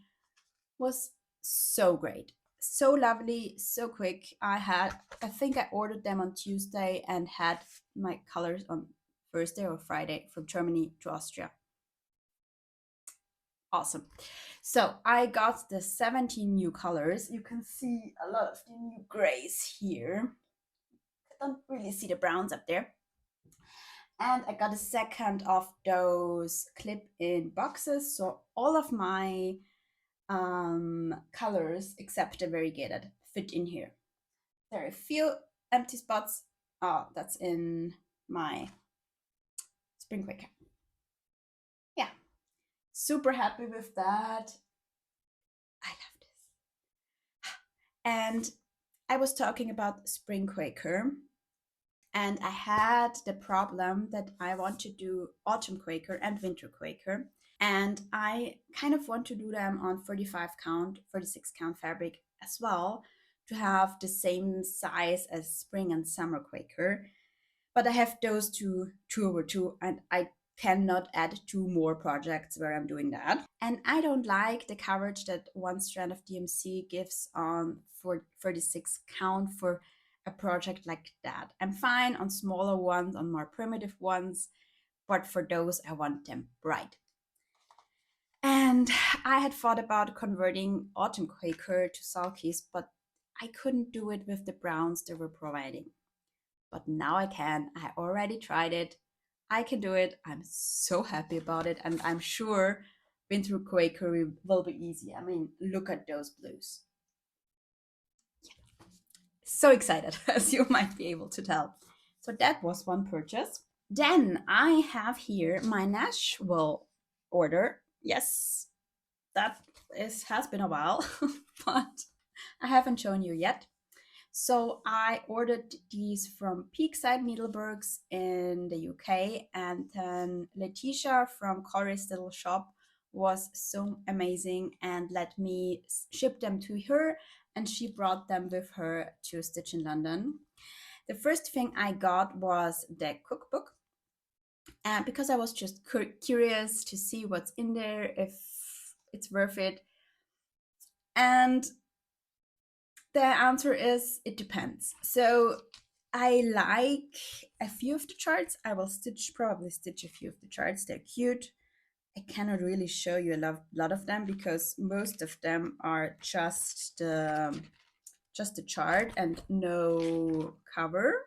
Speaker 1: was so great. So lovely, so quick. I think I ordered them on Tuesday and had my colors on Thursday or Friday from Germany to Austria. Awesome. So I got the 17 new colors. You can see a lot of the new grays here. I don't really see the browns up there. And I got a second of those clip-in boxes. So all of my colors except the variegated fit in here. There are a few empty spots. Oh, that's in my Spring Quaker. Yeah, super happy with that. I love this. And I was talking about Spring Quaker, and I had the problem that I want to do Autumn Quaker and Winter Quaker. And I kind of want to do them on 35 count, 36 count fabric as well, to have the same size as Spring and Summer Quaker. But I have those two over two, and I cannot add two more projects where I'm doing that. And I don't like the coverage that one strand of DMC gives on for 36 count for a project like that. I'm fine on smaller ones, on more primitive ones, but for those, I want them bright. And I had thought about converting Autumn Quaker to sulkies, but I couldn't do it with the browns they were providing. But now I can. I already tried it. I can do it. I'm so happy about it. And I'm sure Winter Quaker will be easy. I mean, look at those blues. Yeah. So excited, as you might be able to tell. So that was one purchase. Then I have here my Nashville order. Yes, has been a while, but I haven't shown you yet. So I ordered these from Peakside Needleworks in the UK, and then Letitia from Corey's Little Shop was so amazing and let me ship them to her, and she brought them with her to Stitch in London. The first thing I got was the cookbook, and because I was just curious to see what's in there, if it's worth it. And the answer is it depends. So I like a few of the charts. I will probably stitch a few of the charts. They're cute. I cannot really show you a lot of them because most of them are just the chart and no cover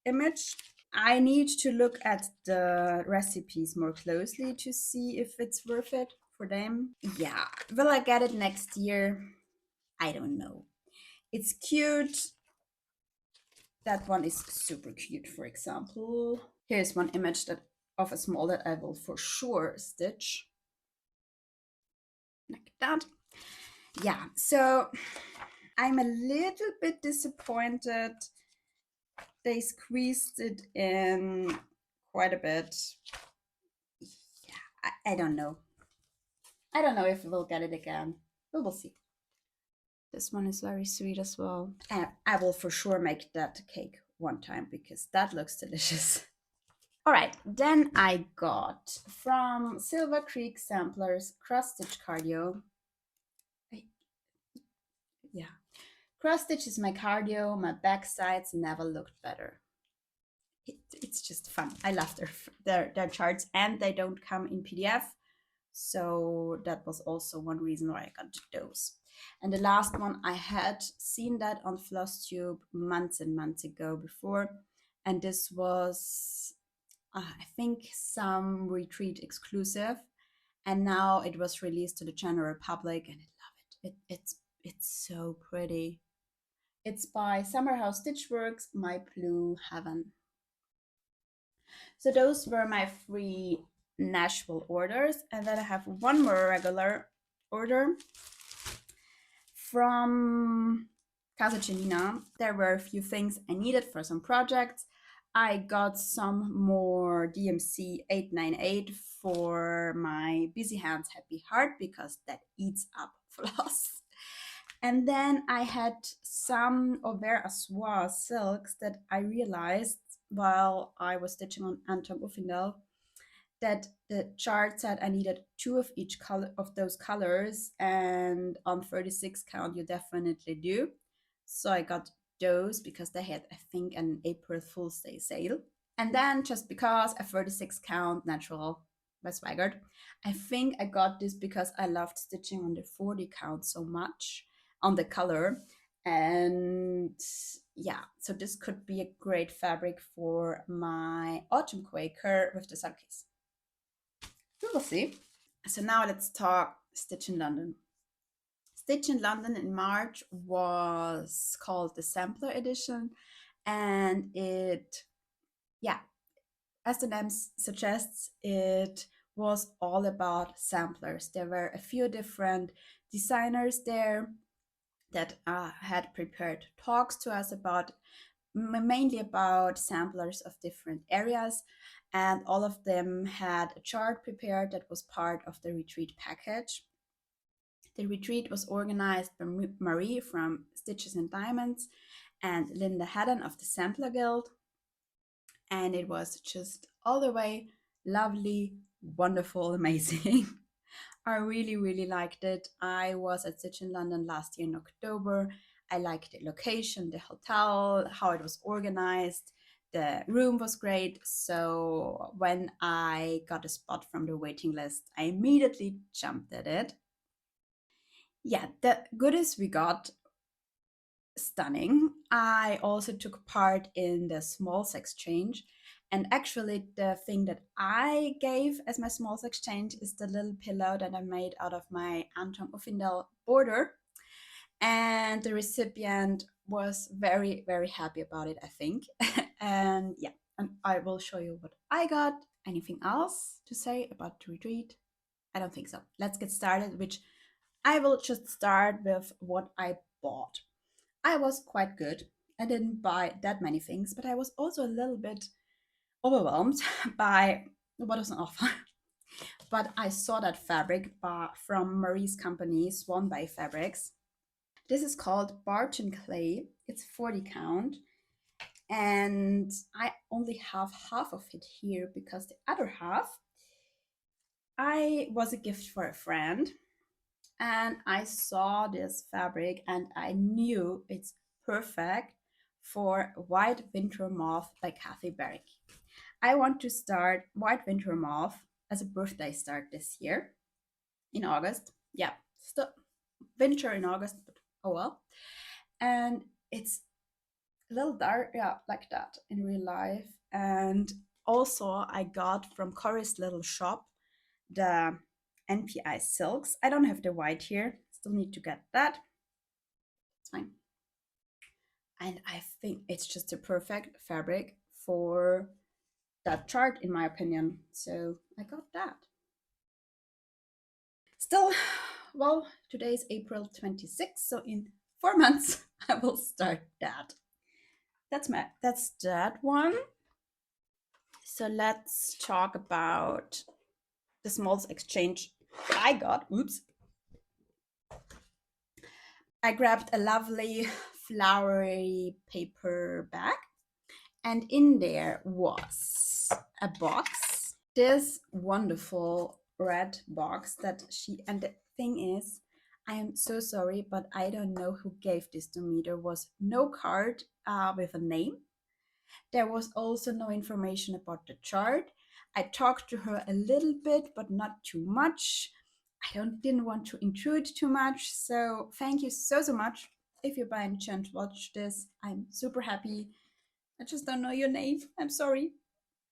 Speaker 1: image. I need to look at the recipes more closely to see if it's worth it for them. Yeah, will I get it next year? I don't know. It's cute. That one is super cute, for example. Here's one image of a small that I will for sure stitch. Like that. Yeah, so I'm a little bit disappointed. They squeezed it in quite a bit. Yeah, I don't know. I don't know if we'll get it again. We will see. This one is very sweet as well. And I will for sure make that cake one time because that looks delicious. All right, then I got from Silver Creek Samplers Cross Stitch Cardio. Yeah, cross stitch is my cardio. My back sides never looked better. It's just fun. I love their charts, and they don't come in PDF. So that was also one reason why I got those. And the last one, I had seen that on Flosstube months and months ago before. And this was, I think, some retreat exclusive. And now it was released to the general public, and I love it. It's so pretty. It's by Summerhouse Stitchworks, My Blue Heaven. So those were my three Nashville orders. And then I have one more regular order from Casa Celina. There were a few things I needed for some projects. I got some more DMC 898 for my Busy Hands Happy Heart because that eats up floss. And then I had some Auvert Assois silks that I realized while I was stitching on Anton Uffindel that the chart said I needed two of each color of those colors, and on 36 count you definitely do. So I got those because they had, I think, an April Fool's Day sale. And then just because a 36 count natural by Swaggart, I think I got this because I loved stitching on the 40 count so much on the color. And yeah, so this could be a great fabric for my autumn Quaker with the Sunkies. We will see. So now let's talk Stitch in London. Stitch in London in March was called the Sampler Edition, and yeah, as the name suggests, it was all about samplers. There were a few different designers there that had prepared talks to us about mainly about samplers of different areas, and all of them had a chart prepared that was part of the retreat package. The retreat was organized by Marie from Stitches and Diamonds and Linda Haddon of the Sampler Guild, and it was just all the way lovely, wonderful, amazing. I really, really liked it. I was at Stitch in London last year in October. I liked the location, the hotel, how it was organized. The room was great. So when I got a spot from the waiting list, I immediately jumped at it. Yeah, the goodies we got, stunning. I also took part in the Smalls Exchange. And actually, the thing that I gave as my Smalls Exchange is the little pillow that I made out of my Anton Uffindel border. And the recipient was very, very happy about it, I think. And yeah, and I will show you what I got. Anything else to say about the retreat? I don't think so. Let's get started, which I will just start with what I bought. I was quite good. I didn't buy that many things, but I was also a little bit overwhelmed by what was on offer. But I saw that fabric from Marie's company, Swan Bay Fabrics. This is called Barton Clay. It's 40 count. And I only have half of it here because the other half I was a gift for a friend. And I saw this fabric and I knew it's perfect for White Winter Moth by Kathy Barrick. I want to start White Winter Moth as a birthday start this year in August. Yeah, still winter in August, but oh well. And it's a little dark, yeah, like that in real life. And also, I got from Corey's Little Shop the NPI silks. I don't have the white here, still need to get that. It's fine. And I think it's just a perfect fabric for that chart, in my opinion. So I got that. Still, well, today is April 26th, so in 4 months I will start that. That's that one. So let's talk about the Smalls Exchange I got. Oops. I grabbed a lovely flowery paper bag, and in there was a box. This wonderful red box that she, and the thing is, I am so sorry, but I don't know who gave this to me. There was no card with a name. There was also no information about the chart. I talked to her a little bit, but not too much. Didn't want to intrude too much. So thank you so much. If you by any chance watch this, I'm super happy. I just don't know your name. I'm sorry.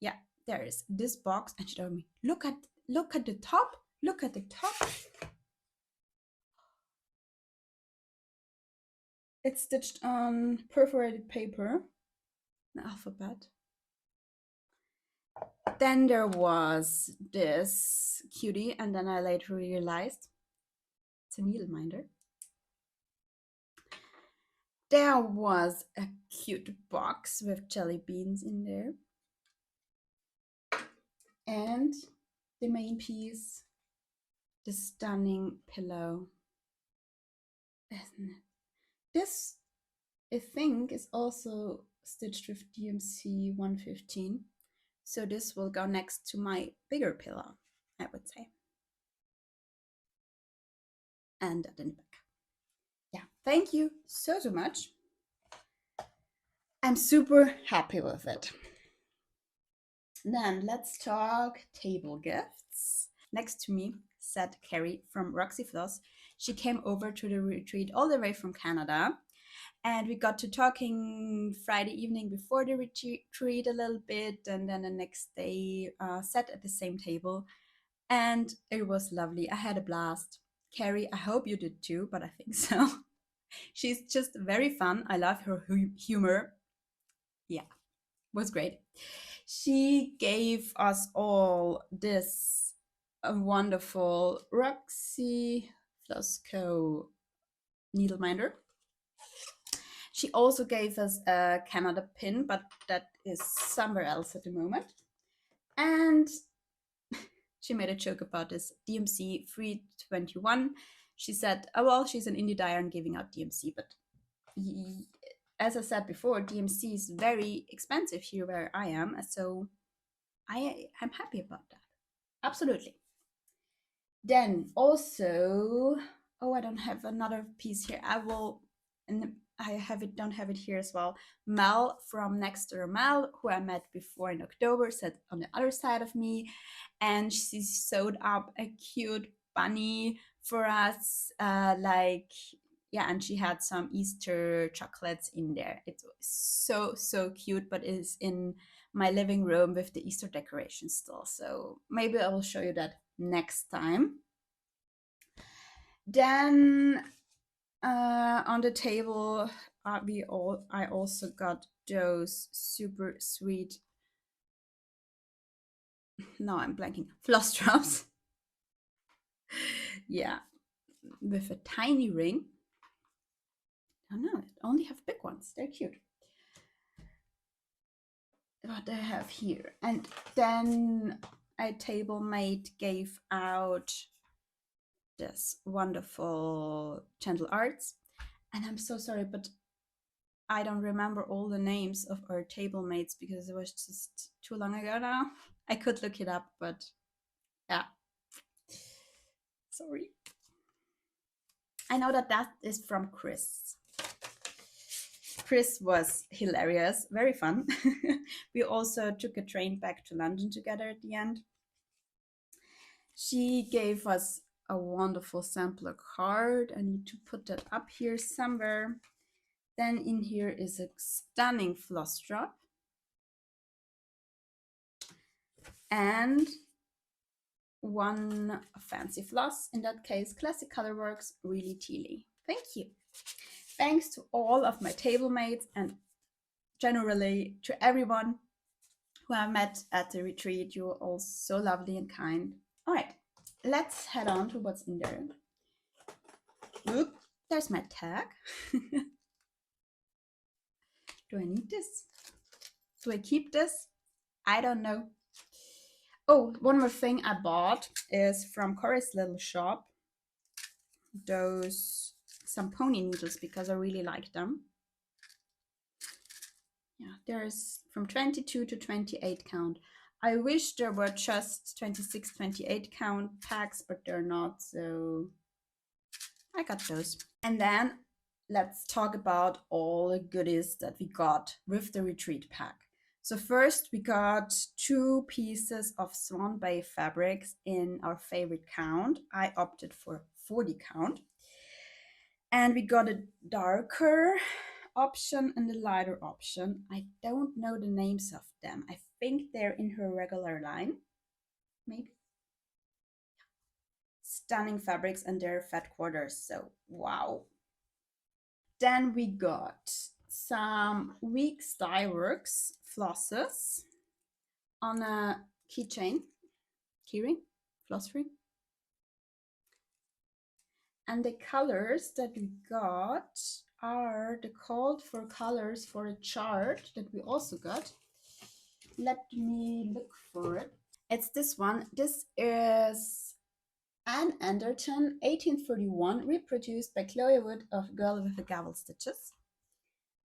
Speaker 1: Yeah, there is this box, and she told me, look at the top. Look at the top. It's stitched on perforated paper, an alphabet. Then there was this cutie, and then I later realized it's a needle minder. There was a cute box with jelly beans in there. And the main piece, the stunning pillow. Isn't it? This, I think, is also stitched with DMC 115. So this will go next to my bigger pillow, I would say. And that in the back. Yeah, thank you so much. I'm super happy with it. Then let's talk table gifts. Next to me sat Carrie from Roxy Floss. She came over to the retreat all the way from Canada, and we got to talking Friday evening before the retreat a little bit, and then the next day sat at the same table, and it was lovely. I had a blast. Carrie, I hope you did too, but I think so. She's just very fun. I love her humor. Yeah, was great. She gave us all this wonderful Roxy Flosco needle minder. She also gave us a Canada pin, but that is somewhere else at the moment. And she made a joke about this DMC 321. She said, oh, well, she's an indie dyer and giving out DMC, but as I said before, DMC is very expensive here where I am, so I'm happy about that. Absolutely. Then also, oh, I don't have another piece here. I will, and I don't have it here as well. Mel from Next Door Mel, who I met before in October, sat on the other side of me, and she sewed up a cute bunny for us, yeah, and she had some Easter chocolates in there. It was so cute, but it is in my living room with the Easter decorations still. So maybe I will show you that next time. Then on the table, I also got those super sweet. Now I'm blanking. Floss drops. Yeah, with a tiny ring. Oh no, I only have big ones. They're cute. What I have here, and then a table mate gave out this wonderful gentle arts, and I'm so sorry, but I don't remember all the names of our table mates because it was just too long ago now. I could look it up, but yeah, sorry. I know that is from Chris. Chris was hilarious, very fun. We also took a train back to London together at the end. She gave us a wonderful sampler card. I need to put that up here somewhere. Then in here is a stunning floss drop. And one fancy floss, in that case, Classic Colorworks Really Tealy. Thank you. Thanks to all of my table mates and generally to everyone who I met at the retreat. You were all so lovely and kind. All right, let's head on to what's in there. Oop, there's my tag. Do I need this? Do I keep this? I don't know. Oh, one more thing I bought is from Cora's little shop. Some pony needles because I really like them. Yeah, there's from 22 to 28 count. I wish there were just 26, 28 count packs, but they're not, so I got those. And then let's talk about all the goodies that we got with the retreat pack. So first we got 2 pieces of Swan Bay fabrics in our favorite count. I opted for 40 count. And we got a darker option and a lighter option. I don't know the names of them. I think they're in her regular line, maybe. Stunning fabrics and their fat quarters, so wow. Then we got some weak Styleworks flosses on a keyring, floss ring. And the colors that we got are the called for colors for a chart that we also got. Let me look for it. It's this one. This is Anne Anderton, 1831, reproduced by Chloe Wood of Girl with the Gavel Stitches.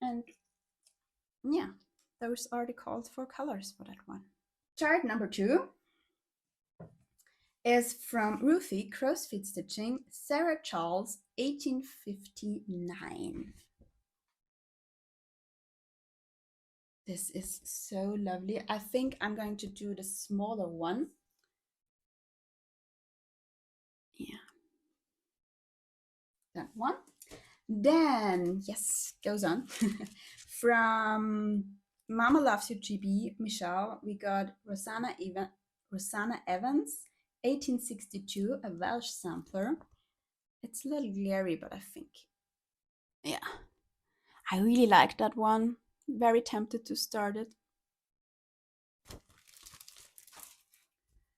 Speaker 1: And yeah, those are the called for colors for that one. Chart number 2 is from Ruthie, Crow's Feet Stitching, Sarah Charles, 1859. This is so lovely. I think I'm going to do the smaller one. Yeah, that one. Then, yes, goes on. From Mama Loves You GB, Michelle, we got Rosanna Evans, 1862, a Welsh sampler. It's a little glary, but I think, yeah, I really like that one. Very tempted to start it.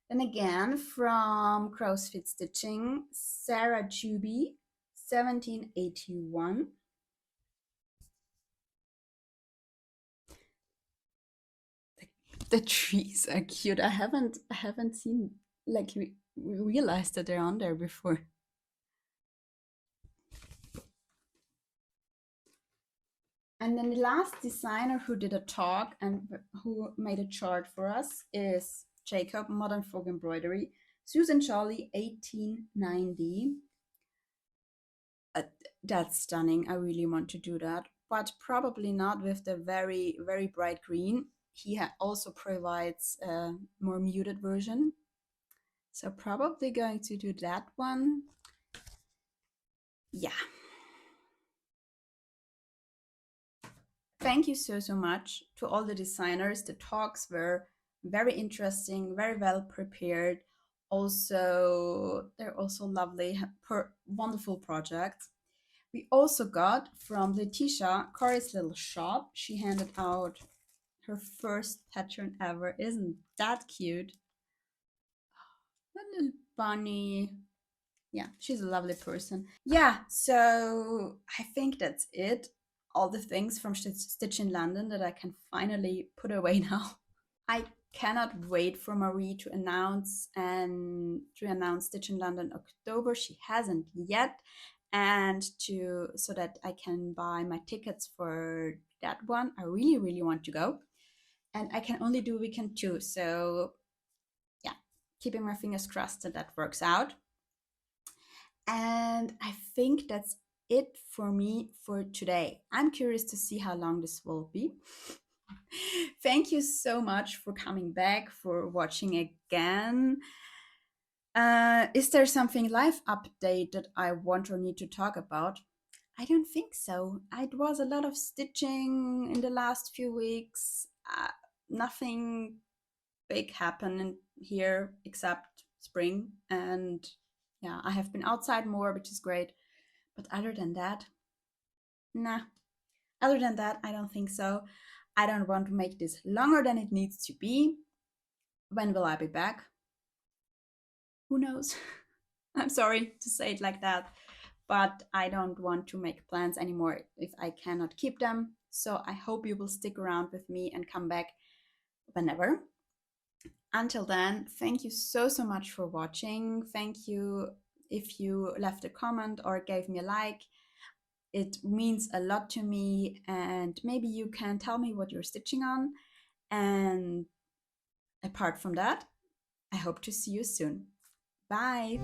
Speaker 1: Then again, from Crow's Feet Stitching, Sarah Juby, 1781. The trees are cute. I haven't seen, like, realized that they're on there before. And then the last designer who did a talk and who made a chart for us is Jacob, Modern Folk Embroidery, Susan Jolly, 1890. That's stunning. I really want to do that, but probably not with the very, very bright green. He also provides a more muted version. So probably going to do that one. Yeah. Thank you so much to all the designers. The talks were very interesting, very well prepared. Also, they're also lovely, wonderful projects. We also got from Letitia, Corey's little shop. She handed out her first pattern ever. Isn't that cute? A little bunny. Yeah, she's a lovely person. Yeah, so I think that's it. All the things from Stitch in London that I can finally put away now. I cannot wait for Marie to announce Stitch in London October. She hasn't yet, and so that I can buy my tickets for that one. I really want to go, and I can only do weekend 2. So yeah, keeping my fingers crossed that that works out. And I think that's it for me for today. I'm curious to see how long this will be. Thank you so much for coming back, for watching again. Is there something live update that I want or need to talk about? I don't think so. It was a lot of stitching in the last few weeks. Nothing big happened here except spring, and yeah, I have been outside more, which is great. But other than that, nah. Other than that, I don't think so. I don't want to make this longer than it needs to be. When will I be back? Who knows? I'm sorry to say it like that, but I don't want to make plans anymore if I cannot keep them. So I hope you will stick around with me and come back whenever. Until then, thank you so much for watching. Thank you if you left a comment or gave me a like. It means a lot to me, and maybe you can tell me what you're stitching on. And Apart from that, I hope to see you soon. Bye!